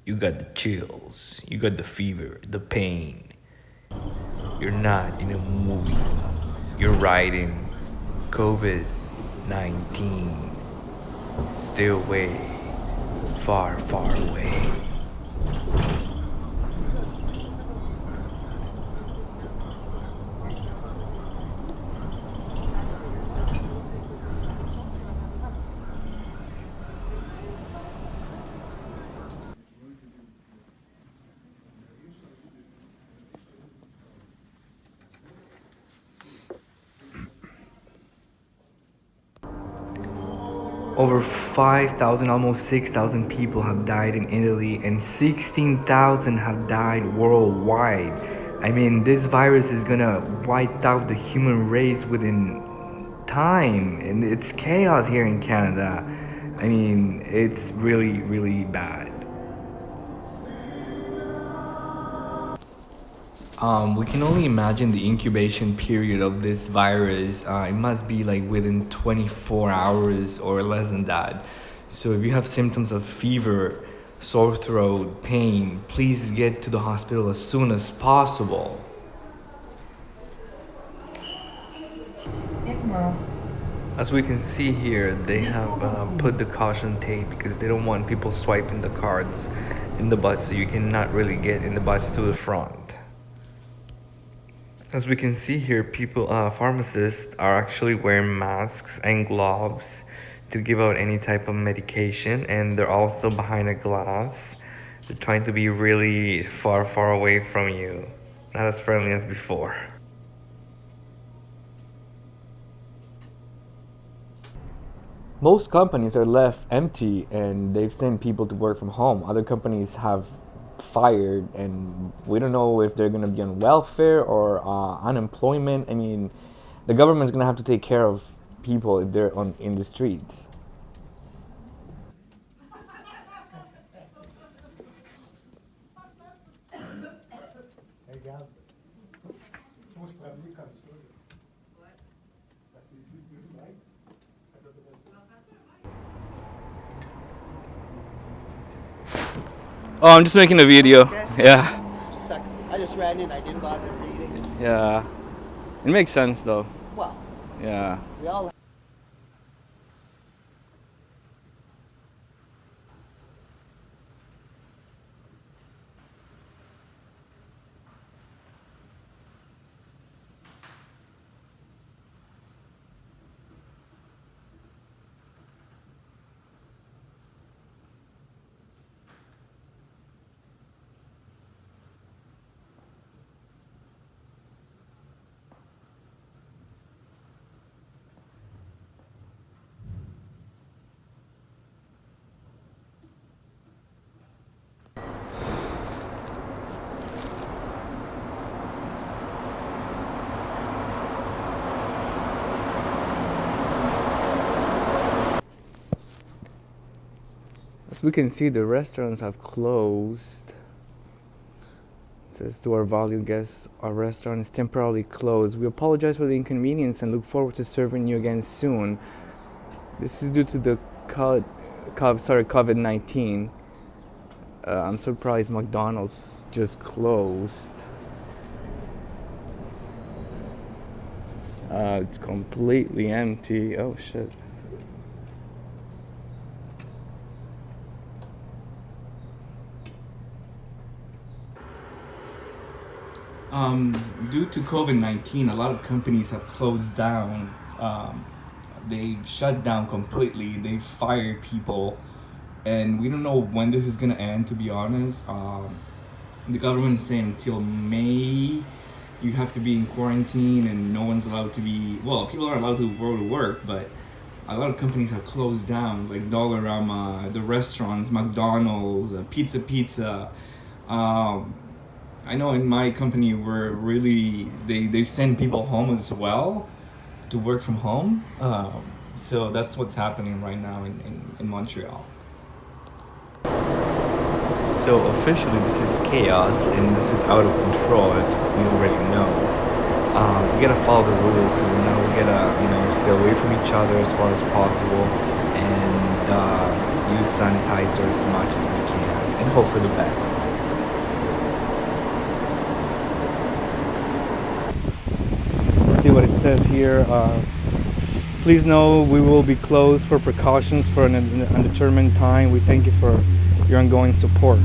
You got the chills, you got the fever, the pain. You're not in a movie. You're riding COVID 19. Stay away, far, far away. Over 5,000, almost 6,000 people have died in Italy, and 16,000 have died worldwide. I mean, this virus is gonna wipe out the human race within time, and it's chaos here in Canada. I mean, it's really, really bad. We can only imagine the incubation period of this virus. It must be like within 24 hours or less than that. So if you have symptoms of fever, sore throat, pain, please get to the hospital as soon as possible. As we can see here, they have put the caution tape because they don't want people swiping the cards in the bus, so you cannot really get in the bus to the front. As we can see here, pharmacists are actually wearing masks and gloves to give out any type of medication, and they're also behind a glass. They're trying to be really far, far away from you, not as friendly as before. Most companies are left empty and they've sent people to work from home. Other companies have fired, and we don't know if they're going to be on welfare or unemployment. I mean, the government's going to have to take care of people if they're in the streets. Oh, I'm just making a video. Okay. Yeah, Just a second. I just ran in. I didn't bother reading. yeah. It makes sense though. Well, Yeah. we all. As we can see, the restaurants have closed. It says to our valued guests, our restaurant is temporarily closed. We apologize for the inconvenience and look forward to serving you again soon. This is due to the COVID-19. I'm surprised McDonald's just closed. It's completely empty. Oh shit. Due to COVID-19, a lot of companies have closed down. They've shut down completely. They've fired people, and we don't know when this is gonna end. To be honest, the government is saying until May, you have to be in quarantine, and no one's allowed to be. Well, people are allowed to go to work, but a lot of companies have closed down, like Dollarama, the restaurants, McDonald's, Pizza. I know in my company we're really they've sent people home as well to work from home. So that's what's happening right now in Montreal. So officially this is chaos and this is out of control, as we already know. We gotta follow the rules, so now we gotta stay away from each other as far as possible, and use sanitizer as much as we can. And hope for the best. Let's see what it says here. Please know we will be closed for precautions for an undetermined time. We thank you for your ongoing support.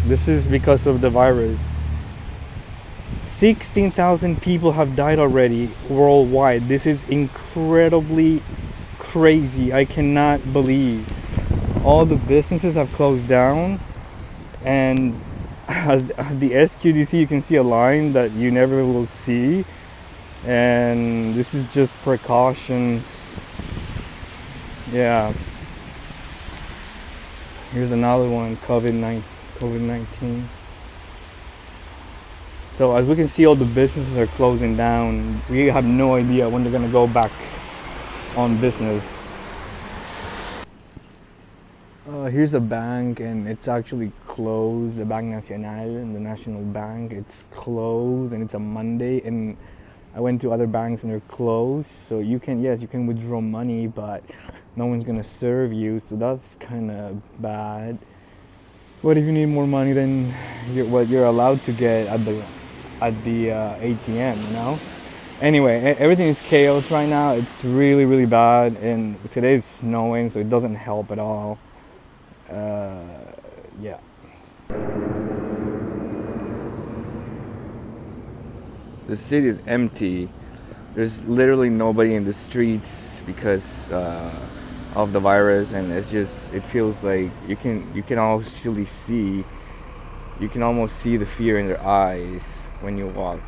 This is because of the virus. 16,000 people have died already worldwide. This is incredibly crazy. I cannot believe. All the businesses have closed down, and at the SQDC you can see a line that you never will see, and this is just precautions. Yeah. Here's another one, COVID-19. So as we can see, all the businesses are closing down. We have no idea when they're gonna go back on business. Here's a bank, and it's actually closed. The Bank Nacional, and the National Bank, it's closed, and it's a Monday. And I went to other banks, and they're closed. So you can withdraw money, but no one's gonna serve you. So that's kind of bad. What if you need more money than what you're allowed to get at the ATM? You know. Anyway, everything is chaos right now. It's really, really bad, and today it's snowing, so it doesn't help at all. Yeah. The city is empty. There's literally nobody in the streets because of the virus, and it feels like you can almost see the fear in their eyes when you walk.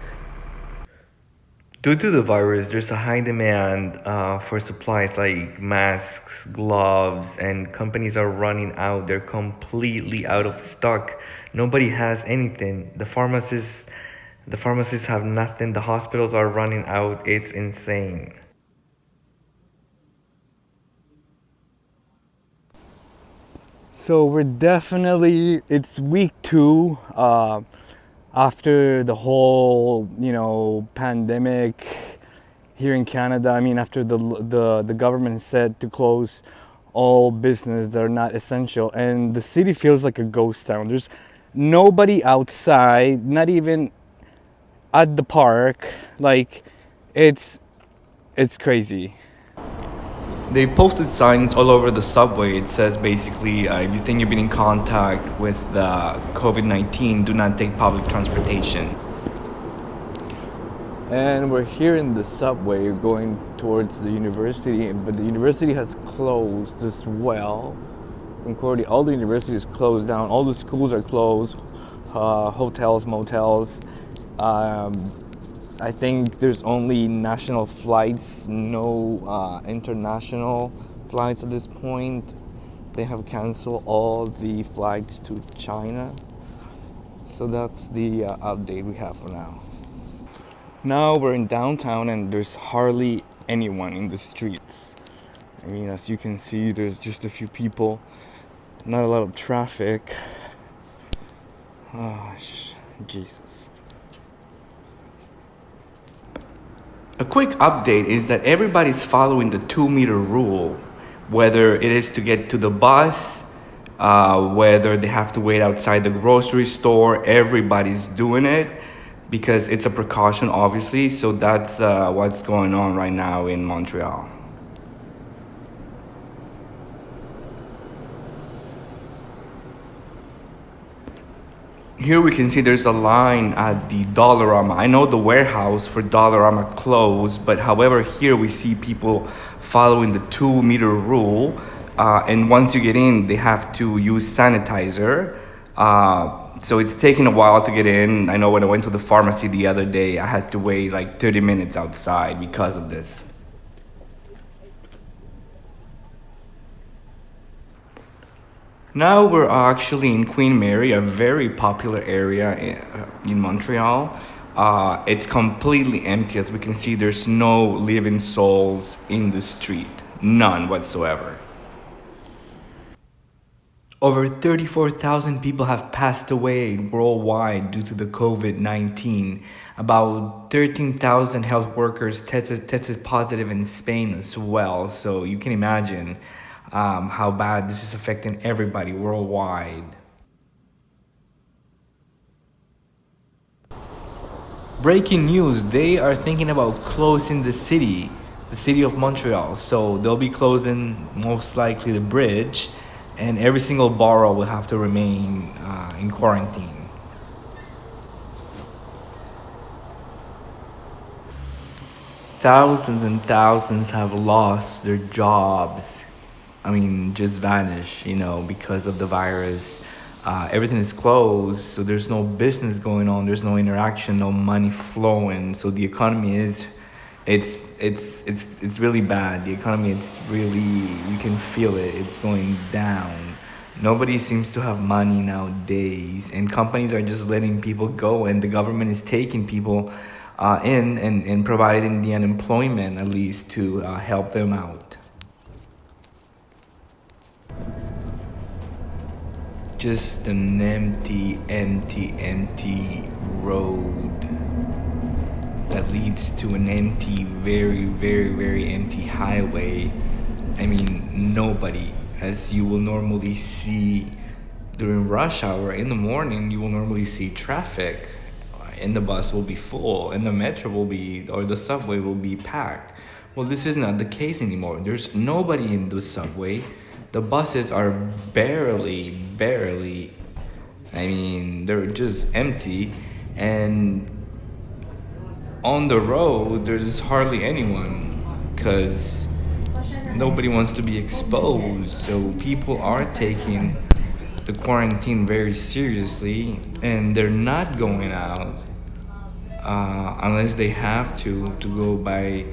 Due to the virus, there's a high demand for supplies like masks, gloves, and companies are running out. They're completely out of stock. Nobody has anything. The pharmacists have nothing. The hospitals are running out. It's insane. So it's week 2 after the whole, pandemic here in Canada. I mean, after the government said to close all business that are not essential, and the city feels like a ghost town. There's nobody outside, not even at the park. Like, it's crazy. They posted signs all over the subway. It says basically, if you think you've been in contact with COVID-19, do not take public transportation. And we're here in the subway going towards the university, but the university has closed as well. Concordia, all the universities closed down, all the schools are closed, hotels, motels. I think there's only national flights, no international flights at this point. They have canceled all the flights to China. So that's the update we have for now. Now we're in downtown, and there's hardly anyone in the streets. I mean, as you can see, there's just a few people, not a lot of traffic. Oh, Jesus. A quick update is that everybody's following the 2-meter rule, whether it is to get to the bus, whether they have to wait outside the grocery store. Everybody's doing it because it's a precaution, obviously. So that's what's going on right now in Montreal. Here we can see there's a line at the Dollarama. I know the warehouse for Dollarama closed, but however, here we see people following the 2-meter rule. And once you get in, they have to use sanitizer. So it's taking a while to get in. I know when I went to the pharmacy the other day, I had to wait like 30 minutes outside because of this. Now we're actually in Queen Mary, a very popular area in Montreal. It's completely empty. As we can see, there's no living souls in the street. None whatsoever. Over 34,000 people have passed away worldwide due to the COVID-19. About 13,000 health workers tested positive in Spain as well. So you can imagine how bad this is affecting everybody worldwide. breaking news, they are thinking about closing the city of Montreal. So they'll be closing most likely the bridge, and every single borough will have to remain in quarantine. Thousands and thousands have lost their jobs. I mean, just vanish, because of the virus. Everything is closed, so there's no business going on. There's no interaction, no money flowing. So the economy it's really bad. The economy, it's really, you can feel it. It's going down. Nobody seems to have money nowadays, and companies are just letting people go, and the government is taking people in and providing the unemployment at least to help them out. Just an empty, empty, empty road that leads to an empty, very, very, very empty highway. I mean, nobody, as you will normally see during rush hour in the morning, you will normally see traffic. And the bus will be full, and the metro will be, or the subway will be packed. Well, this is not the case anymore. There's nobody in the subway. The buses are barely, I mean, they're just empty. And on the road, there's hardly anyone because nobody wants to be exposed. So people are taking the quarantine very seriously, and they're not going out unless they have to go buy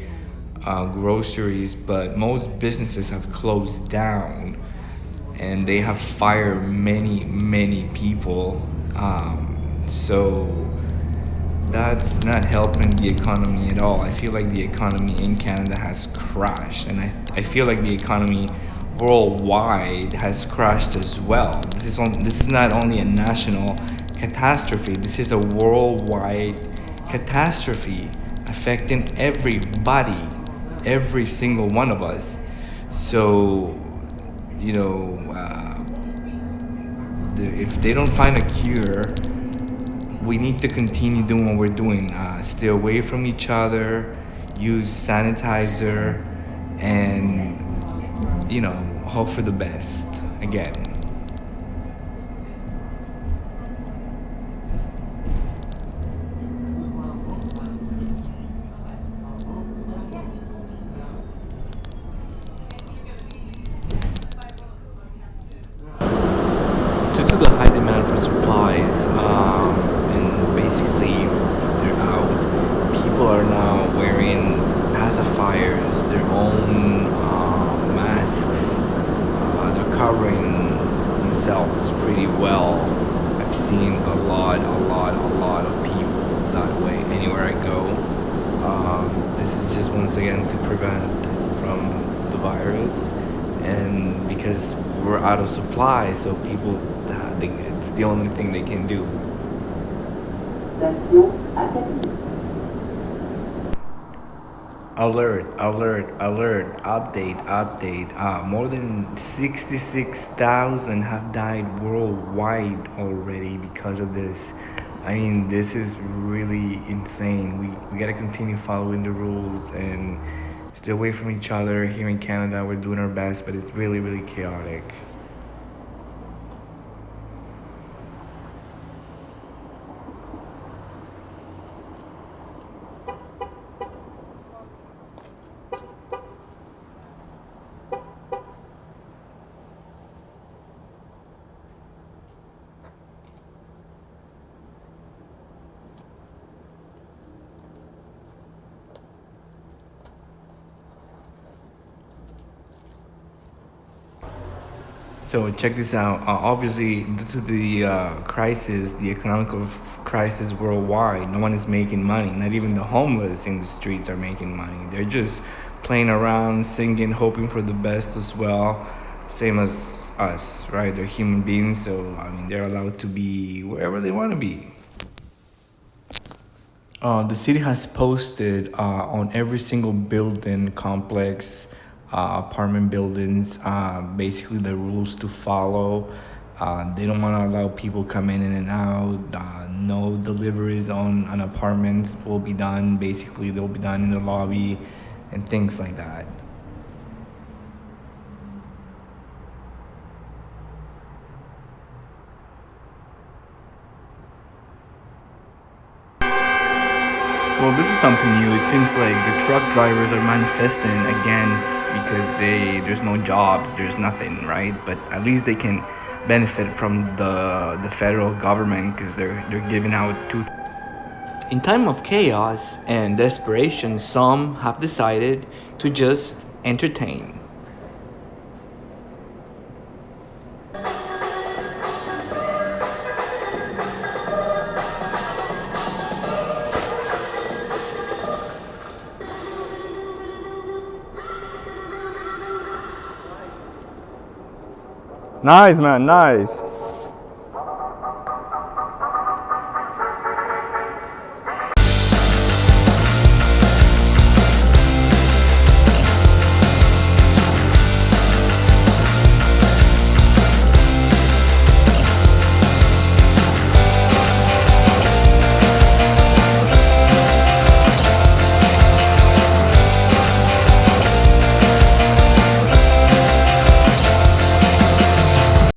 groceries. But most businesses have closed down, and they have fired many people. So that's not helping the economy at all. I feel like the economy in Canada has crashed, and I feel like the economy worldwide has crashed as well. This is not only a national catastrophe. This is a worldwide catastrophe affecting everybody, every single one of us. So, if they don't find a cure, we need to continue doing what we're doing. Stay away from each other, use sanitizer, and hope for the best again. Due to the high demand for supplies, and basically they're out, people are now wearing pacifiers, their own masks. They're covering themselves pretty well. I've seen a lot of people that way anywhere I go. This is just once again to prevent from the virus, and because we're out of supply, so people, it's the only thing they can do. Alert, update. More than 66,000 have died worldwide already because of this. I mean, this is really insane. We gotta continue following the rules and stay away from each other. Here in Canada, we're doing our best, but it's really chaotic. So check this out. Obviously, due to the crisis, the economical crisis worldwide, no one is making money. Not even the homeless in the streets are making money. They're just playing around, singing, hoping for the best as well. Same as us, right? They're human beings, so I mean, they're allowed to be wherever they want to be. The city has posted on every single building complex, apartment buildings, basically the rules to follow. They don't want to allow people come in and out. No deliveries on apartments will be done. Basically, they'll be done in the lobby and things like that. Well, this is something new. It seems like the truck drivers are manifesting against because there's no jobs, there's nothing, right? But at least they can benefit from the federal government because they're giving out two. In time of chaos and desperation, some have decided to just entertain. Nice, man, nice.